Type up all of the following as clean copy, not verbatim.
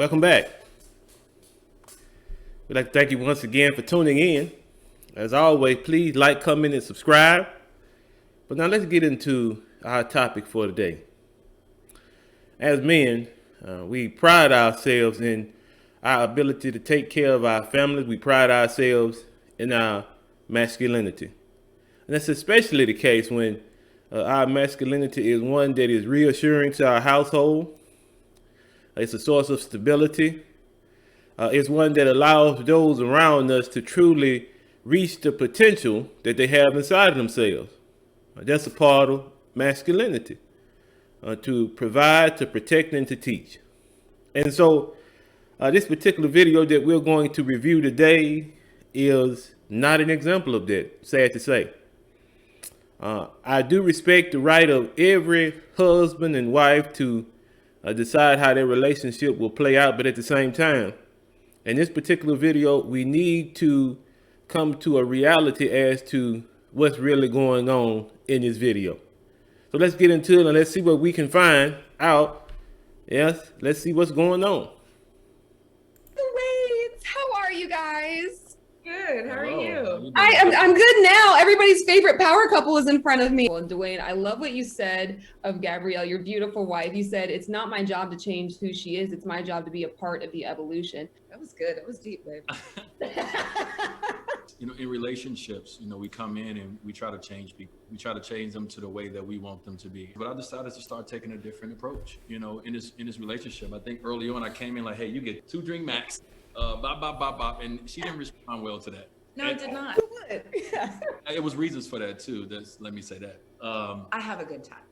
Welcome back. We'd like to thank you once again for tuning in. As always, please like, comment, and subscribe. But now let's get into our topic for today. As men, we pride ourselves in our ability to take care of our families. We pride ourselves in our masculinity. And that's especially the case when our masculinity is one that is reassuring to our household. It's a source of stability. It's one that allows those around us to truly reach the potential that they have inside of themselves. That's a part of masculinity, to provide, to protect, and to teach. And so this particular video that we're going to review today is not an example of that, sad to say. I do respect the right of every husband and wife to decide how their relationship will play out, but at the same time, in this particular video, we need to come to a reality as to what's really going on in this video. So let's get into it and let's see what we can find out. Yes, let's see what's going on. Great. How are you guys? Good. How are you? I'm good now. Everybody's favorite power couple is in front of me. And Dwayne, I love what you said of Gabrielle, your beautiful wife. You said, it's not my job to change who she is. It's my job to be a part of the evolution. That was good. That was deep, babe. In relationships, we come in and we try to change people. We try to change them to the way that we want them to be. But I decided to start taking a different approach, in this relationship. I think early on I came in like, hey, you get 2 drink max, bop, bop, bop, bop. And she didn't respond well to that. No, and it did not. Yeah. It was reasons for that too. Let me say that. I have a good time.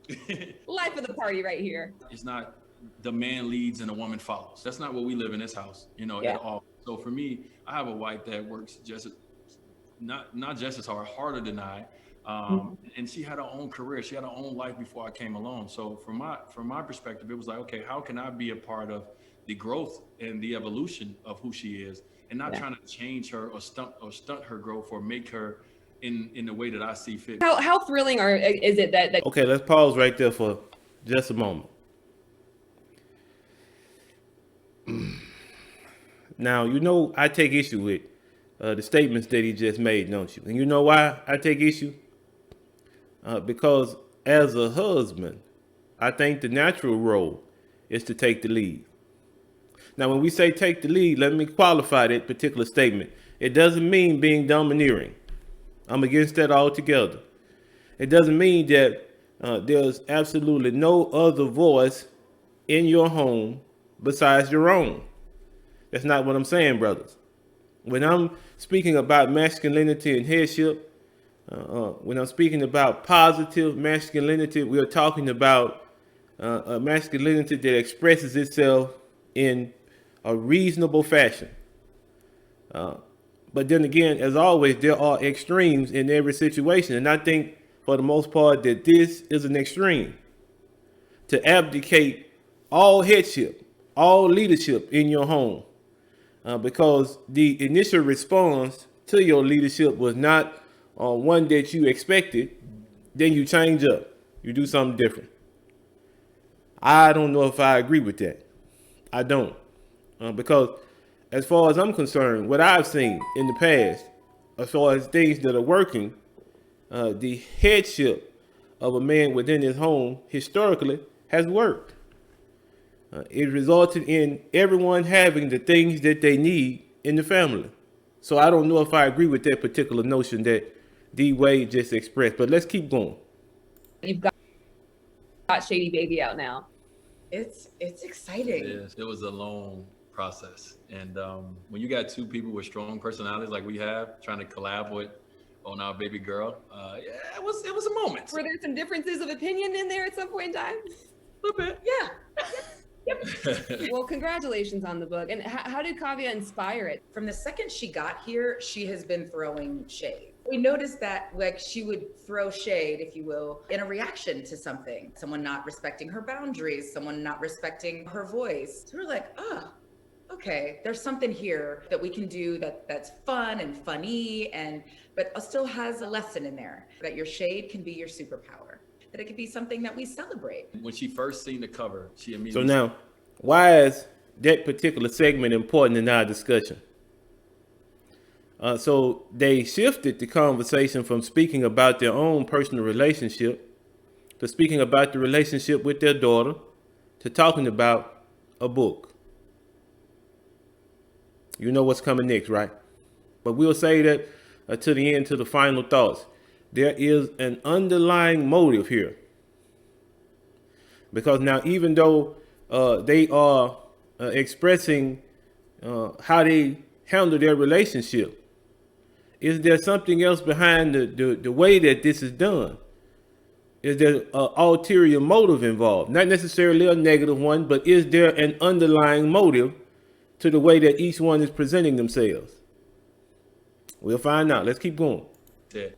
Life of the party right here. It's not the man leads and the woman follows. That's not what we live in this house, at all. So for me, I have a wife that works not just as hard, harder than I. And she had her own career. She had her own life before I came along. So from my perspective, it was like, okay, how can I be a part of the growth and the evolution of who she is, and not trying to change her or stunt her growth or make her in the way that I see fit. How thrilling is it that Okay, let's pause right there for just a moment. Now, I take issue with the statements that he just made, don't you? And you know why I take issue? Because as a husband, I think the natural role is to take the lead. Now, when we say take the lead, let me qualify that particular statement. It doesn't mean being domineering. I'm against that altogether. It doesn't mean that there's absolutely no other voice in your home besides your own. That's not what I'm saying, brothers. When I'm speaking about masculinity and headship, when I'm speaking about positive masculinity, we are talking about a masculinity that expresses itself in a reasonable fashion. But then again, as always, there are extremes in every situation. And I think for the most part that this is an extreme. To abdicate all headship, all leadership in your home. Because the initial response to your leadership was not one that you expected, then you change up. You do something different. I don't know if I agree with that. I don't. Because as far as I'm concerned, what I've seen in the past, as far as things that are working, the headship of a man within his home historically has worked. It resulted in everyone having the things that they need in the family. So I don't know if I agree with that particular notion that D. Wade just expressed, but let's keep going. you've got Shady Baby out now? It's exciting. Yes, it was a long process. And when you got 2 people with strong personalities like we have, trying to collaborate on our baby girl, it was a moment. Were there some differences of opinion in there at some point in time? A little bit. Yeah. Well, congratulations on the book. And how did Kavya inspire it? From the second she got here, she has been throwing shade. We noticed that she would throw shade, if you will, in a reaction to something. Someone not respecting her boundaries, someone not respecting her voice. So we're like, okay, there's something here that we can do that's fun and funny, but still has a lesson in there, that your shade can be your superpower, that it could be something that we celebrate. When she first seen the cover, she immediately... So now, why is that particular segment important in our discussion. So they shifted the conversation from speaking about their own personal relationship to speaking about the relationship with their daughter to talking about a book. You know what's coming next, right? But we'll say that to the end, to the final thoughts. There is an underlying motive here. Because now, even though they are expressing how they handle their relationship, is there something else behind the way that this is done? Is there an ulterior motive involved? Not necessarily a negative one, but is there an underlying motive to the way that each one is presenting themselves? We'll find out. Let's keep going. Yeah.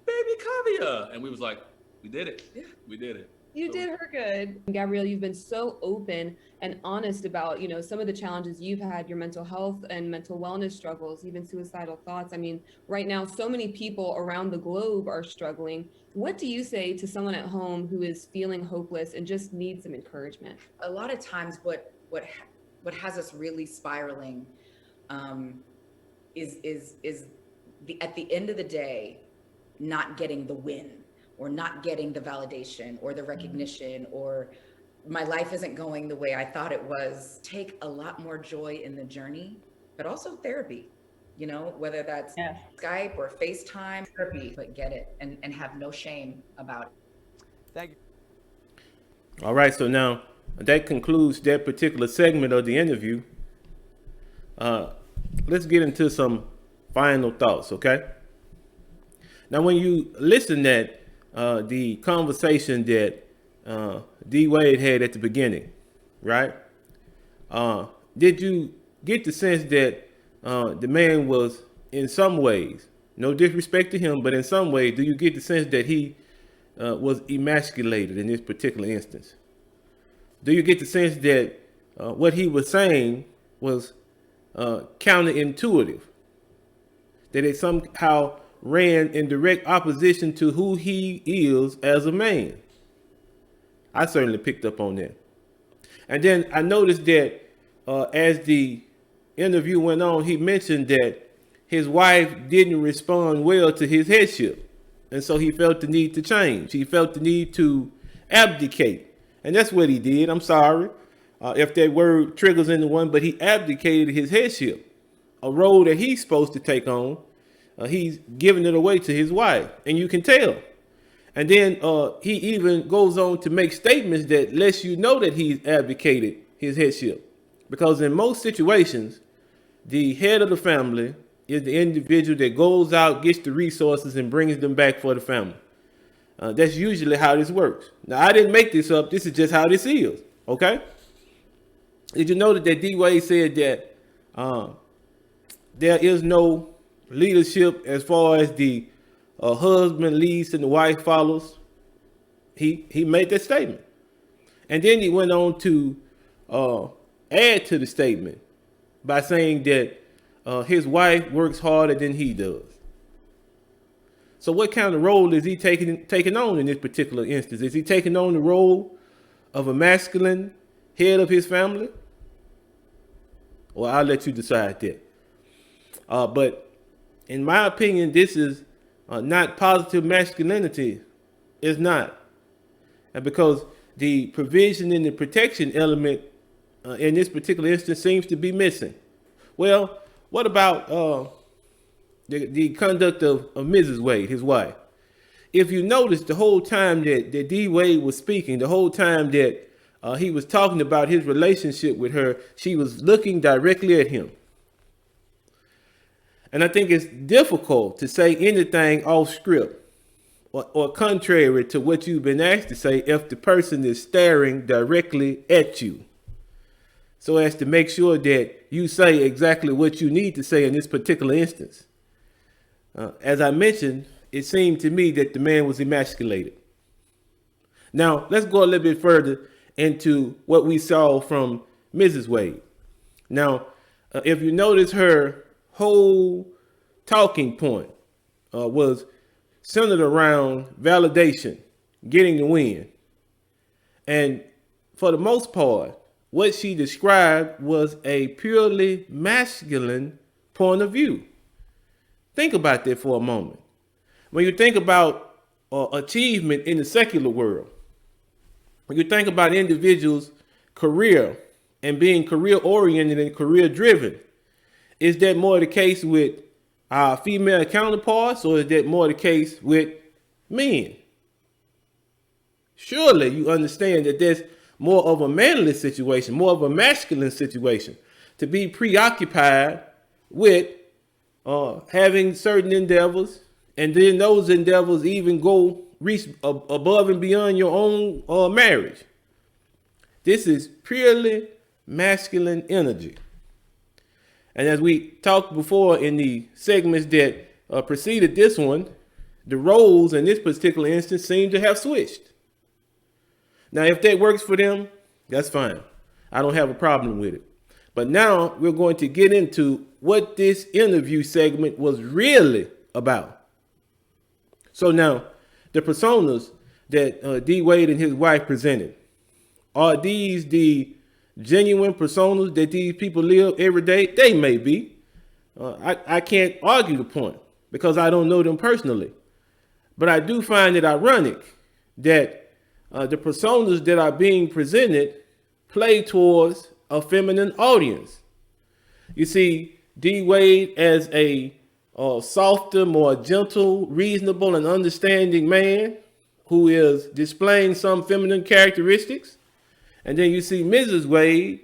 Baby Kavia. And we was like, we did it. Yeah, we did it. You did her good. Gabrielle, you've been so open and honest about, some of the challenges you've had, your mental health and mental wellness struggles, even suicidal thoughts. I mean, right now, so many people around the globe are struggling. What do you say to someone at home who is feeling hopeless and just needs some encouragement? A lot of times what has us really spiraling is at the end of the day, not getting the win, or not getting the validation or the recognition, or my life isn't going the way I thought it was. Take a lot more joy in the journey, but also therapy, whether that's Skype or FaceTime, therapy, but get it and have no shame about it. Thank you. All right, so now that concludes that particular segment of the interview. Let's get into some final thoughts, okay? Now, when you listen at the conversation that D. Wade had at the beginning, right? Did you get the sense that the man was, in some ways, no disrespect to him, but in some ways, do you get the sense that he was emasculated in this particular instance? Do you get the sense that what he was saying was counterintuitive? That it somehow ran in direct opposition to who he is as a man? I certainly picked up on that. And then I noticed that as the interview went on, he mentioned that his wife didn't respond well to his headship. And so he felt the need to change. He felt the need to abdicate. And that's what he did. I'm sorry if that word triggers anyone, but he abdicated his headship, a role that he's supposed to take on. He's giving it away to his wife, and you can tell. And then he even goes on to make statements that lets you know that he's abdicated his headship. Because in most situations, the head of the family is the individual that goes out, gets the resources, and brings them back for the family. That's usually how this works. Now, I didn't make this up. This is just how this is, okay? Did you know that D. Wade said that there is no leadership as far as the husband leads and the wife follows? He made that statement. And then he went on to add to the statement by saying that his wife works harder than he does. So what kind of role is he taking on in this particular instance? Is he taking on the role of a masculine head of his family? Well, I'll let you decide that. But in my opinion, this is not positive masculinity. It's not. And because the provision and the protection element in this particular instance seems to be missing. Well, what about the conduct of Mrs. Wade, his wife? If you notice, the whole time that D. Wade was speaking, the whole time that he was talking about his relationship with her, she was looking directly at him. And I think it's difficult to say anything off script or contrary to what you've been asked to say if the person is staring directly at you. So as to make sure that you say exactly what you need to say in this particular instance. As I mentioned, it seemed to me that the man was emasculated. Now, let's go a little bit further into what we saw from Mrs. Wade. Now, if you notice, her whole talking point was centered around validation, getting the win. And for the most part, what she described was a purely masculine point of view. Think about that for a moment. When you think about achievement in the secular world, when you think about individuals' career and being career oriented and career driven, is that more the case with our female counterparts, or is that more the case with men? Surely you understand that there's more of a manly situation, more of a masculine situation, to be preoccupied with having certain endeavors, and then those endeavors even go reach above and beyond your own marriage. This is purely masculine energy. And as we talked before in the segments that preceded this one, the roles in this particular instance seem to have switched. Now, if that works for them, that's fine. I don't have a problem with it. But now we're going to get into what this interview segment was really about. So now, the personas that D. Wade and his wife presented, are these the genuine personas that these people live every day? They may be. I can't argue the point because I don't know them personally. But I do find it ironic that the personas that are being presented play towards a feminine audience. You see D. Wade as a softer, more gentle, reasonable, and understanding man who is displaying some feminine characteristics. And then you see Mrs. Wade,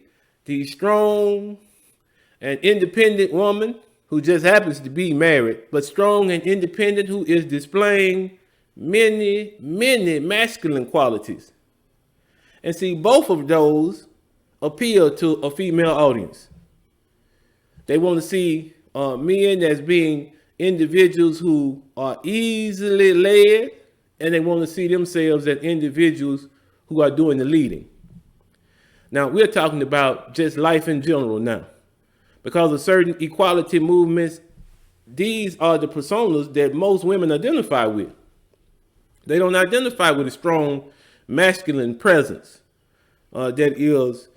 the strong and independent woman who just happens to be married, but strong and independent, who is displaying many, many masculine qualities. And see, both of those appeal to a female audience. They want to see men as being individuals who are easily led, and they want to see themselves as individuals who are doing the leading. Now, we're talking about just life in general now. Because of certain equality movements, these are the personas that most women identify with. They don't identify with a strong masculine presence that is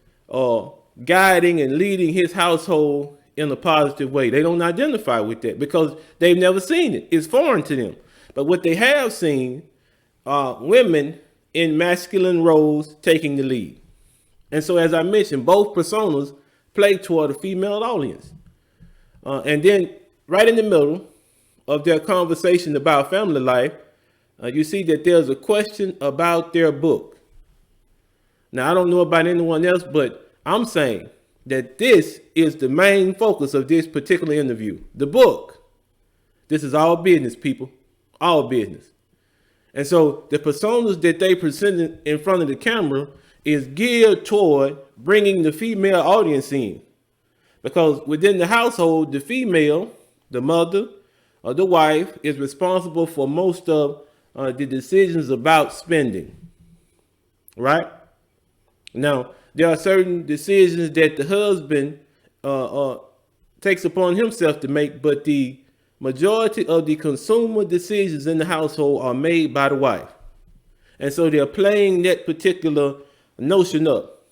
guiding and leading his household in a positive way. They don't identify with that because they've never seen it. It's foreign to them. But what they have seen are women in masculine roles taking the lead. And so, as I mentioned, both personas play toward a female audience. And then right in the middle of their conversation about family life, you see that there's a question about their book. Now, I don't know about anyone else, but I'm saying that this is the main focus of this particular interview. The book. This is all business, people. All business. And so the personas that they presented in front of the camera is geared toward bringing the female audience in. Because within the household, the female, the mother, or the wife is responsible for most of the decisions about spending. Right? Now, there are certain decisions that the husband takes upon himself to make, but the majority of the consumer decisions in the household are made by the wife. And so they're playing that particular notion up.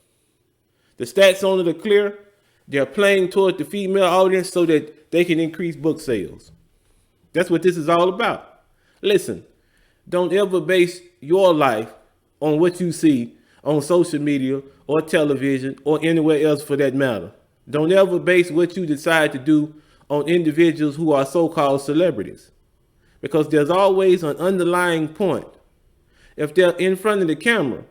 The stats on it are clear. They're playing toward the female audience so that they can increase book sales. That's what this is all about. Listen, don't ever base your life on what you see on social media or television or anywhere else for that matter. Don't ever base what you decide to do on individuals who are so-called celebrities, because there's always an underlying point. If they're in front of the camera,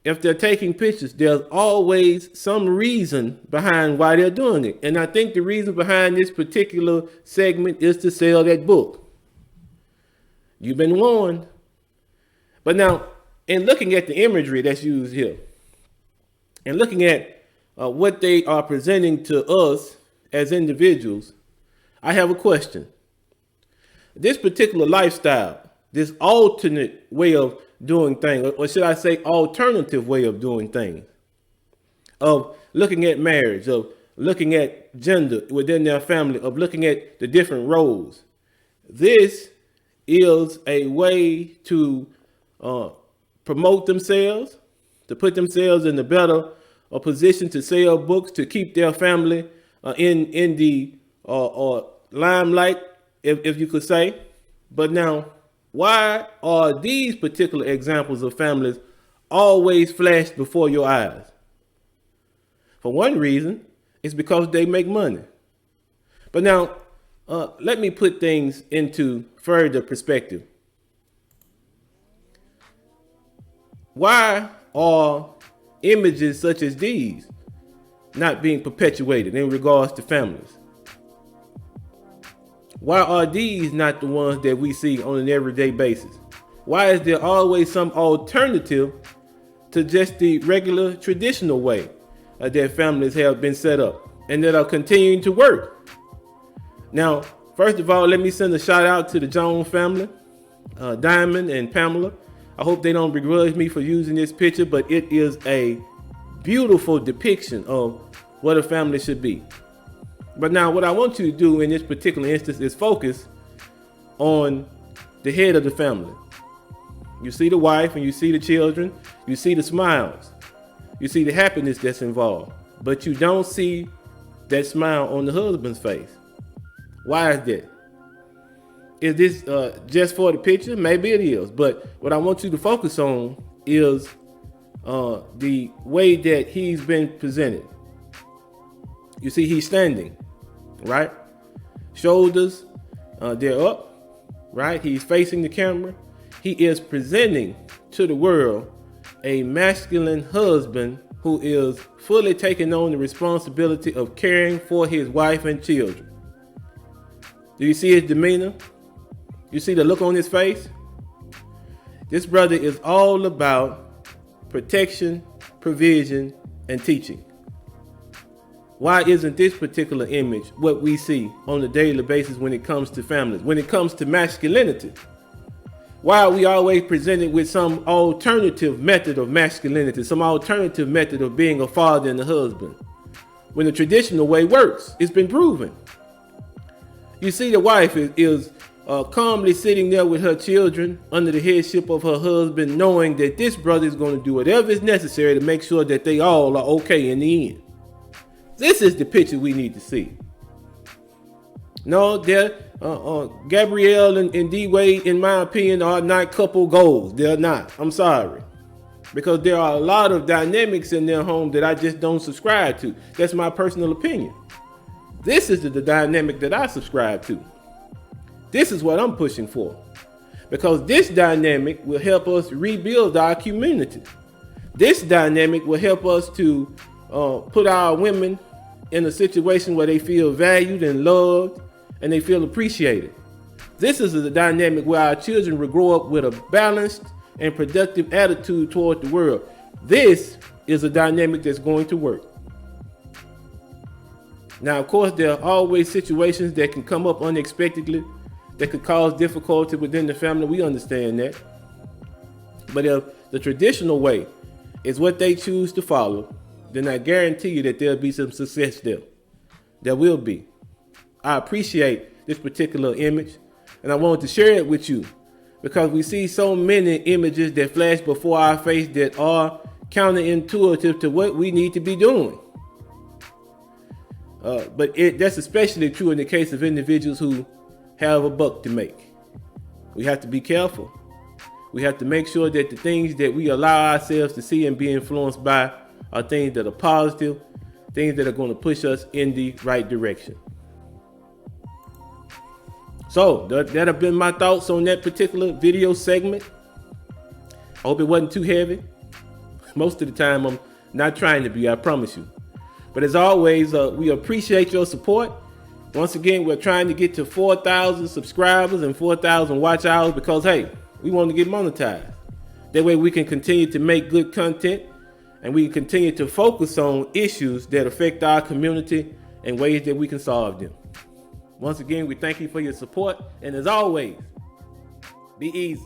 if they're taking pictures, there's always some reason behind why they're doing it. And I think the reason behind this particular segment is to sell that book. You've been warned. But now, in looking at the imagery that's used here, and looking at what they are presenting to us as individuals, I have a question. This particular lifestyle, this alternate way of doing things, or should I say alternative way of doing things, of looking at marriage, of looking at gender within their family, of looking at the different roles, this is a way to promote themselves, to put themselves in a better a position to sell books to keep their family in the limelight, if you could say. But now, why are these particular examples of families always flashed before your eyes? For one reason, it's because they make money. But now, let me put things into further perspective. Why are images such as these not being perpetuated in regards to families? Why are these not the ones that we see on an everyday basis? Why is there always some alternative to just the regular traditional way that families have been set up and that are continuing to work? Now, first of all, let me send a shout out to the Jones family, Diamond and Pamela. I hope they don't begrudge me for using this picture, but it is a beautiful depiction of what a family should be. But now what I want you to do in this particular instance is focus on the head of the family. You see the wife and you see the children, you see the smiles, you see the happiness that's involved, but you don't see that smile on the husband's face. Why is that? Is this just for the picture? Maybe it is, but what I want you to focus on is the way that he's been presented. You see, he's standing, right? Shoulders, they're up, right? He's facing the camera. He is presenting to the world a masculine husband who is fully taking on the responsibility of caring for his wife and children. Do you see his demeanor? You see the look on his face? This brother is all about protection, provision, and teaching. Why isn't this particular image what we see on a daily basis when it comes to families, when it comes to masculinity? Why are we always presented with some alternative method of masculinity, some alternative method of being a father and a husband, when the traditional way works? It's been proven. You see the wife is calmly sitting there with her children under the headship of her husband, knowing that this brother is going to do whatever is necessary to make sure that they all are okay in the end. This is the picture we need to see. No, Gabrielle and D-Wade, in my opinion, are not couple goals. They're not. I'm sorry. Because there are a lot of dynamics in their home that I just don't subscribe to. That's my personal opinion. This is the dynamic that I subscribe to. This is what I'm pushing for. Because this dynamic will help us rebuild our community. This dynamic will help us to put our women in a situation where they feel valued and loved and they feel appreciated. This is the dynamic where our children will grow up with a balanced and productive attitude toward the world. This is a dynamic that's going to work. Now, of course, there are always situations that can come up unexpectedly that could cause difficulty within the family. We understand that. But if the traditional way is what they choose to follow, then I guarantee you that there'll be some success there. There will be. I appreciate this particular image, and I wanted to share it with you because we see so many images that flash before our face that are counterintuitive to what we need to be doing. But that's especially true in the case of individuals who have a buck to make. We have to be careful. We have to make sure that the things that we allow ourselves to see and be influenced by are things that are positive, things that are going to push us in the right direction. So that have been my thoughts on that particular video segment. I hope it wasn't too heavy. Most of the time I'm not trying to be, I promise you. But as always, we appreciate your support. Once again, we're trying to get to 4,000 subscribers and 4,000 watch hours because, hey, we want to get monetized. That way we can continue to make good content and we can continue to focus on issues that affect our community and ways that we can solve them. Once again, we thank you for your support. And as always, be easy.